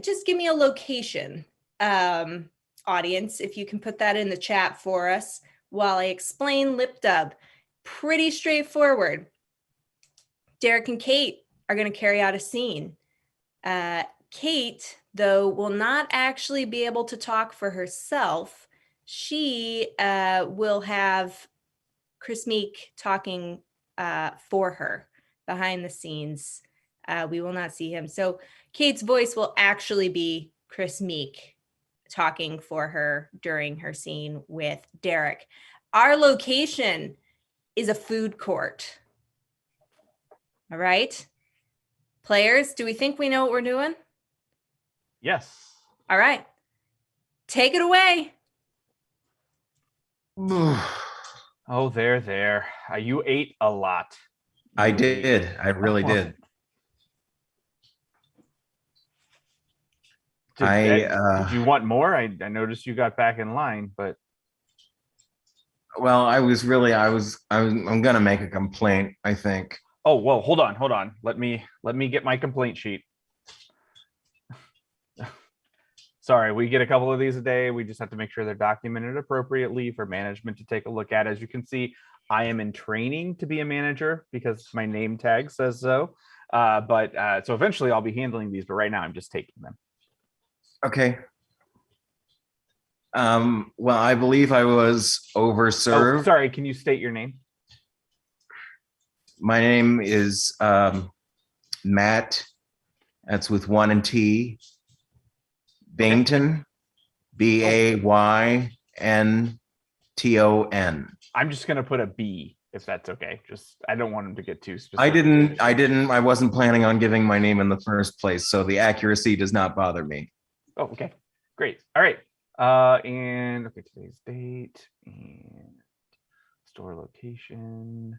Just give me a location, audience, if you can put that in the chat for us while I explain Lip Dub. Pretty straightforward. Derek and Kait are going to carry out a scene. Kait, though, will not actually be able to talk for herself. She will have Chris Meek talking for her behind the scenes. We will not see him. So Kait's voice will actually be Chris Meek talking for her during her scene with Derek. Our location is a food court. All right. Players, do we think we know what we're doing? Yes. All right. Take it away. Oh, there. You ate a lot. I did. I really did. Did you want more? I noticed you got back in line, but well, I'm gonna make a complaint, I think. oh well, hold on. Let me get my complaint sheet. Sorry, we get a couple of these a day. We just have to make sure they're documented appropriately for management to take a look at. As you can see, I am in training to be a manager because my name tag says so. So eventually I'll be handling these, but right now I'm just taking them. Okay. Well, I believe I was overserved. Oh, sorry. Can you state your name? My name is Matt. That's with one and T. Baynton, Baynton. I'm just gonna put a B if that's okay. Just I don't want him to get too specific. I wasn't planning on giving my name in the first place, so the accuracy does not bother me. Oh, okay. Great. All right. And okay, today's date and store location.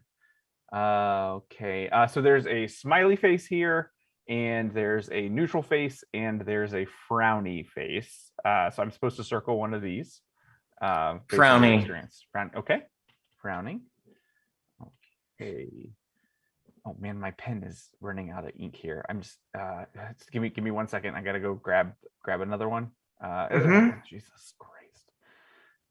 Okay. So there's a smiley face here, and there's a neutral face, and there's a frowny face. So I'm supposed to circle one of these. Frowny. Okay. Frowning. Okay. Oh man, my pen is running out of ink here. I'm just give me 1 second. I gotta go grab another one. Jesus Christ.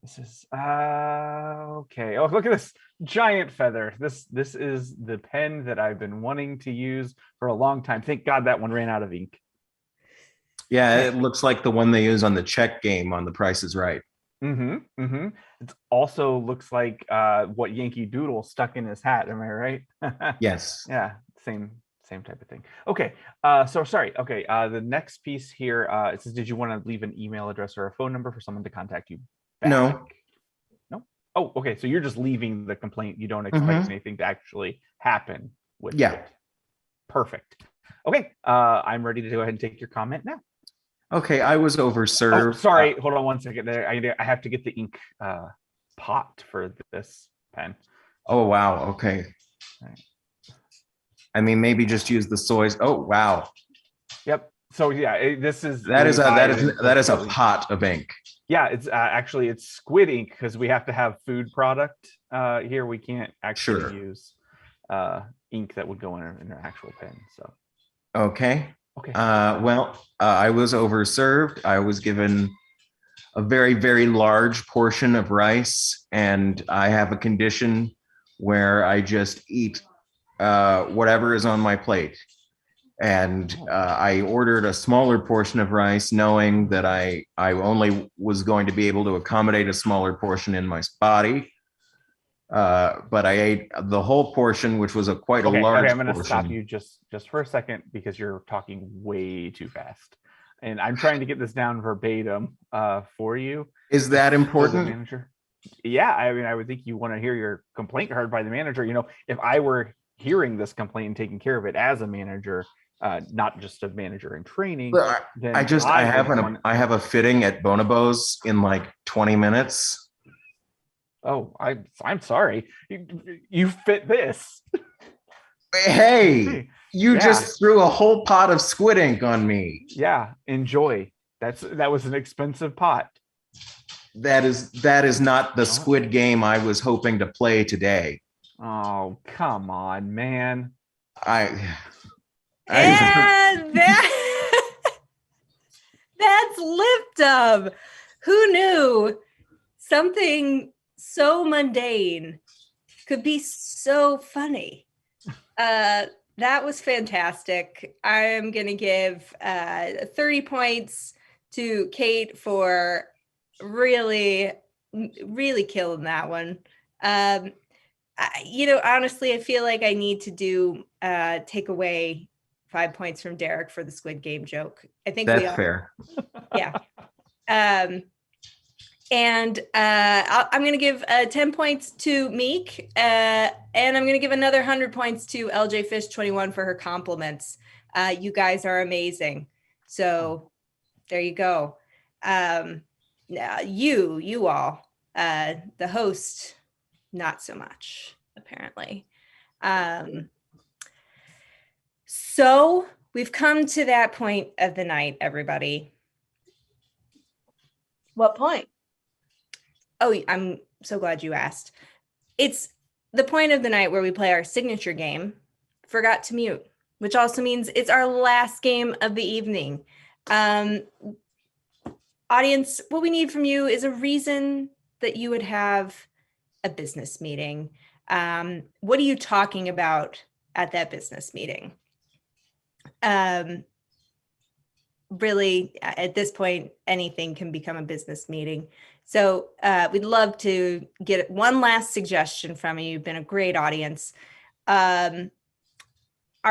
This is okay. Oh, look at this giant feather. This is the pen that I've been wanting to use for a long time. Thank God that one ran out of ink. Yeah, it looks like the one they use on the check game on The Price is Right. It also looks like what Yankee Doodle stuck in his hat. Am I right? Yes. Yeah, same type of thing. Okay, so sorry. Okay, the next piece here, it says, did you want to leave an email address or a phone number for someone to contact you back? No. Oh, okay, so you're just leaving the complaint. You don't expect anything to actually happen with it. Perfect. Okay, I'm ready to go ahead and take your comment now. Okay, I was overserved. Oh, sorry, hold on 1 second. I have to get the ink pot for this pen. Oh, wow. Okay. Right. I mean, maybe just use the soy. Oh, wow. Yep. So yeah, that is a pot of ink. Yeah, it's actually it's squid ink because we have to have food product here. We can't actually use ink that would go in an actual pen. So okay. Okay. I was overserved. I was given a very, very large portion of rice, and I have a condition where I just eat whatever is on my plate. And I ordered a smaller portion of rice, knowing that I only was going to be able to accommodate a smaller portion in my body. But I ate the whole portion, which was quite a large portion. I'm going to stop you just for a second because you're talking way too fast, and I'm trying to get this down verbatim for you. Is that important? Manager? Yeah, I mean, I would think you want to hear your complaint heard by the manager. You know, if I were hearing this complaint and taking care of it as a manager, not just a manager in training, then I have a fitting at Bonobos in like 20 minutes. Oh, I'm sorry. You fit this. Hey, you just threw a whole pot of squid ink on me. Yeah, enjoy. That was an expensive pot. That is not the squid game I was hoping to play today. Oh, come on, man. That's lip dub. Who knew something so mundane could be so funny? That was fantastic. I'm gonna give 30 points to Kait for really killing that one. Honestly, I feel like I need to do take away 5 points from Derek for the Squid Game joke. I think that's fair. Yeah. And I'm going to give 10 points to Meek, and I'm going to give another 100 points to LJ Fish 21 for her compliments. You guys are amazing. So there you go. You all, the host, not so much, apparently. So we've come to that point of the night, everybody. What point? Oh, I'm so glad you asked. It's the point of the night where we play our signature game, Forgot to Mute, which also means it's our last game of the evening. Audience, what we need from you is a reason that you would have a business meeting. What are you talking about at that business meeting? really, at this point, anything can become a business meeting. So we'd love to get one last suggestion from you. You've been a great audience. Our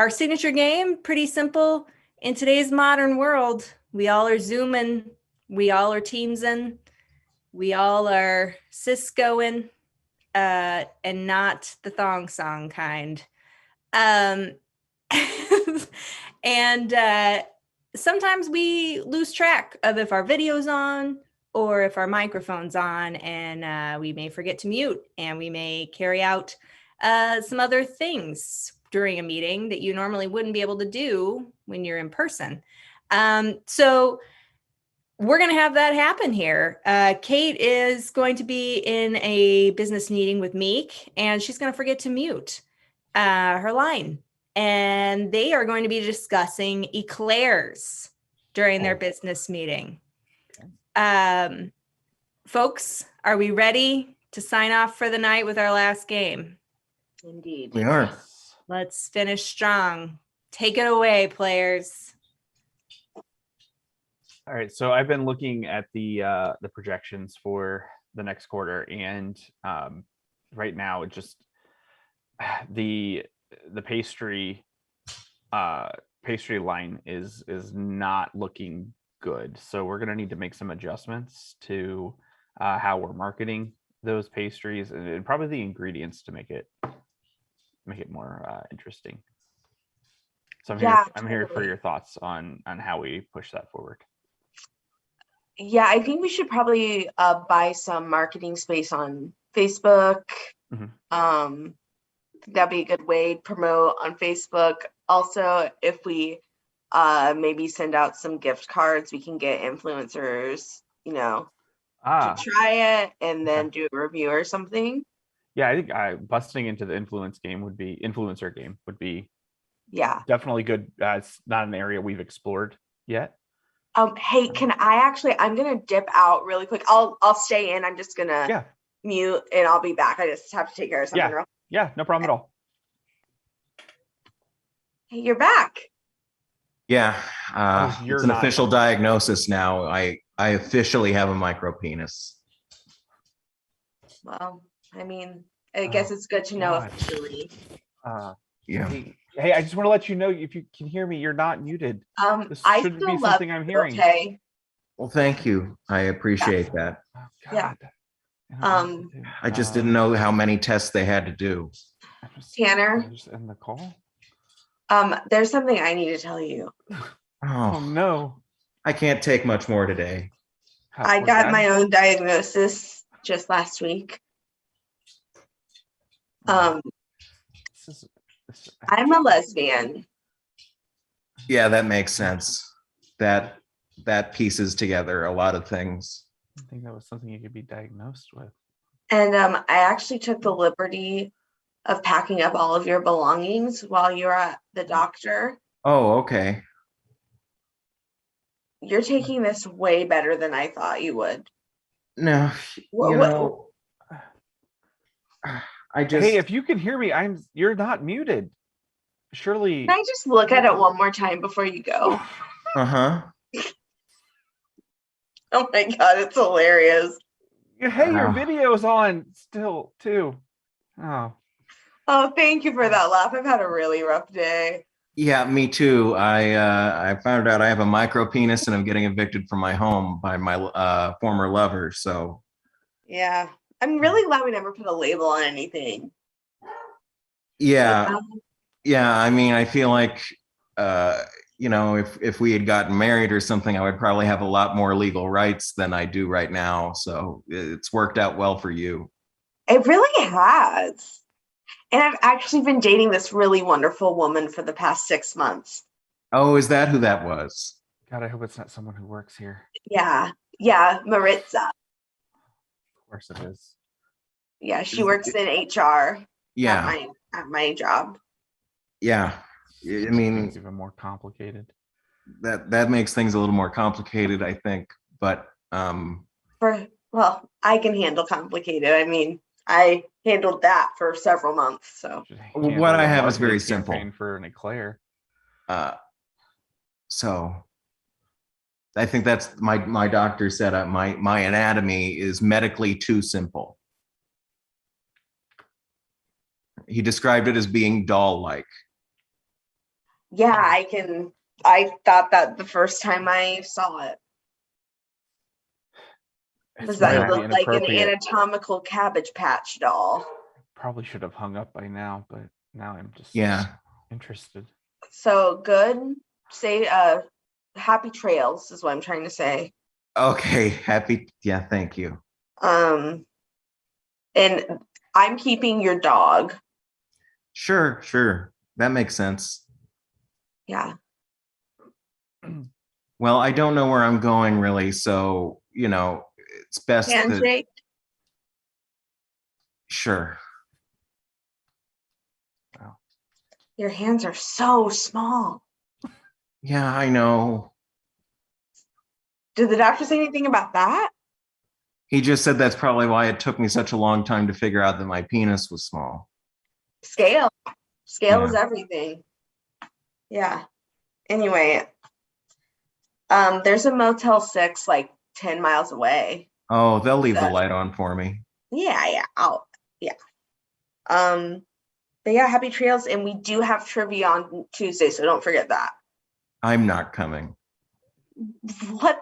signature game, pretty simple. In today's modern world, we all are Zooming, we all are Teamsing, we all are Ciscoing, and not the thong song kind. And sometimes we lose track of if our video's on or if our microphone's on, and we may forget to mute, and we may carry out some other things during a meeting that you normally wouldn't be able to do when you're in person. So we're going to have that happen here. Kait is going to be in a business meeting with Meek, and she's going to forget to mute her line. And they are going to be discussing eclairs during their business meeting. Folks, are we ready to sign off for the night with our last game? Indeed. We are. Let's finish strong. Take it away, players. All right, so I've been looking at the projections for the next quarter, and right now it just the pastry line is not looking good. So we're gonna need to make some adjustments to how we're marketing those pastries and probably the ingredients to make it more interesting. So I'm here for your thoughts on how we push that forward. Yeah, I think we should probably buy some marketing space on Facebook. That'd be a good way to promote on Facebook. Also, if we maybe send out some gift cards, we can get influencers, to try it and then do a review or something. Yeah, I think busting into the influencer game would be definitely good. It's not an area we've explored yet. Hey, I'm gonna dip out really quick. I'll stay in. I'm just gonna mute and I'll be back. I just have to take care of something real. Yeah, no problem at all. Hey, you're back. Yeah, it's an official diagnosis now. I officially have a micropenis. Well, I mean, I guess it's good to know officially. Yeah. Hey, I just want to let you know, if you can hear me, you're not muted. This I shouldn't still be something I'm hearing. Okay. Well, thank you. I appreciate that. Oh, God. Yeah. I just didn't know how many tests they had to do. Tanner. Just end the call. There's something I need to tell you. Oh no. I can't take much more today. I got my own diagnosis just last week. I'm a lesbian. Yeah, that makes sense. That pieces together a lot of things. I think that was something you could be diagnosed with. And I actually took the liberty of packing up all of your belongings while you were at the doctor. Oh, okay. You're taking this way better than I thought you would. No, Hey, if you can hear me, you're not muted. Surely. Can I just look at it one more time before you go? Uh-huh. Oh my God, it's hilarious. Hey, your video's on still too. Oh, thank you for that laugh. I've had a really rough day. Yeah, me too. I found out I have a micro penis and I'm getting evicted from my home by my former lover. So yeah, I'm really glad we never put a label on anything. Yeah, yeah. I mean, I feel like if we had gotten married or something, I would probably have a lot more legal rights than I do right now. So it's worked out well for you. It really has. And I've actually been dating this really wonderful woman for the past 6 months. Oh, is that who that was? God, I hope it's not someone who works here. Yeah, Maritza. Of course it is. Yeah, she works in HR. Yeah. At my job. Yeah. I mean, it's even more complicated. That makes things a little more complicated, I think. But I can handle complicated. I mean, I handled that for several months. So what I have is very simple. For an eclair. So I think that's my doctor said my anatomy is medically too simple. He described it as being doll-like. Yeah, I thought that the first time I saw it. Was that you look like an anatomical Cabbage Patch doll. Probably should have hung up by now, but now I'm just interested. So good. Say happy trails is what I'm trying to say. Okay, happy. Yeah, thank you. And I'm keeping your dog. Sure. That makes sense. Yeah. Well, I don't know where I'm going really, so it's best Handshake. Sure. Wow. Your hands are so small. Yeah, I know. Did the doctor say anything about that? He just said that's probably why it took me such a long time to figure out that my penis was small. Scale is everything. Yeah. Anyway, there's a Motel 6 like 10 miles away. Oh, they'll leave the light on for me. Yeah. But yeah, happy trails, and we do have trivia on Tuesday, so don't forget that. I'm not coming. What?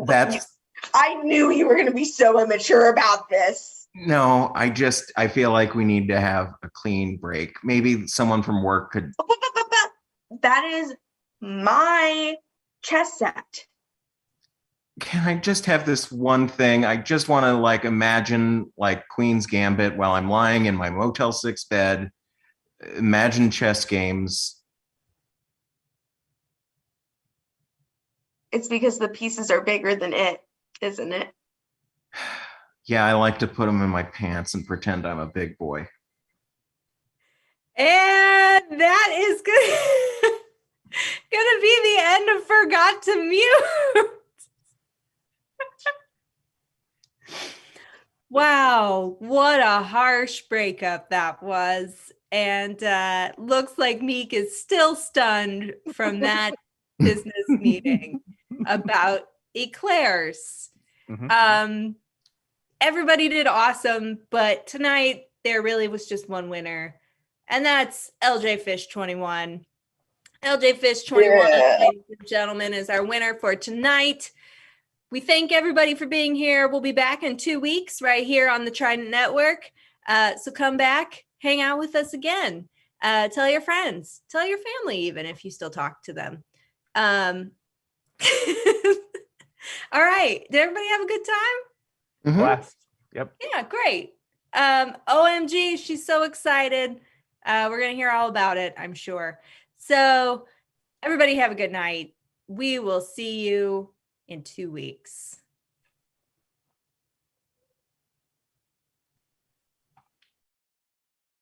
That's. I knew you were going to be so immature about this. No, I feel like we need to have a clean break. Maybe someone from work could. That is my chess set. Can I just have this one thing? I just want to imagine Queen's Gambit while I'm lying in my Motel 6 bed. Imagine chess games. It's because the pieces are bigger than it, isn't it? Yeah, I like to put them in my pants and pretend I'm a big boy. And that is gonna be the end of Forgot to Mute. Wow, what a harsh breakup that was. And looks like Meek is still stunned from that business meeting about eclairs. Mm-hmm. Everybody did awesome, but tonight there really was just one winner, and that's LJ Fish 21. LJ Fish 21, ladies and gentlemen, is our winner for tonight. We thank everybody for being here. We'll be back in 2 weeks right here on the Trident Network. So come back, hang out with us again. Tell your friends, tell your family, even if you still talk to them. All right. Did everybody have a good time? Mm-hmm. Blast. Yep. Yeah, great. OMG, she's so excited. We're going to hear all about it, I'm sure. So everybody have a good night. We will see you in 2 weeks.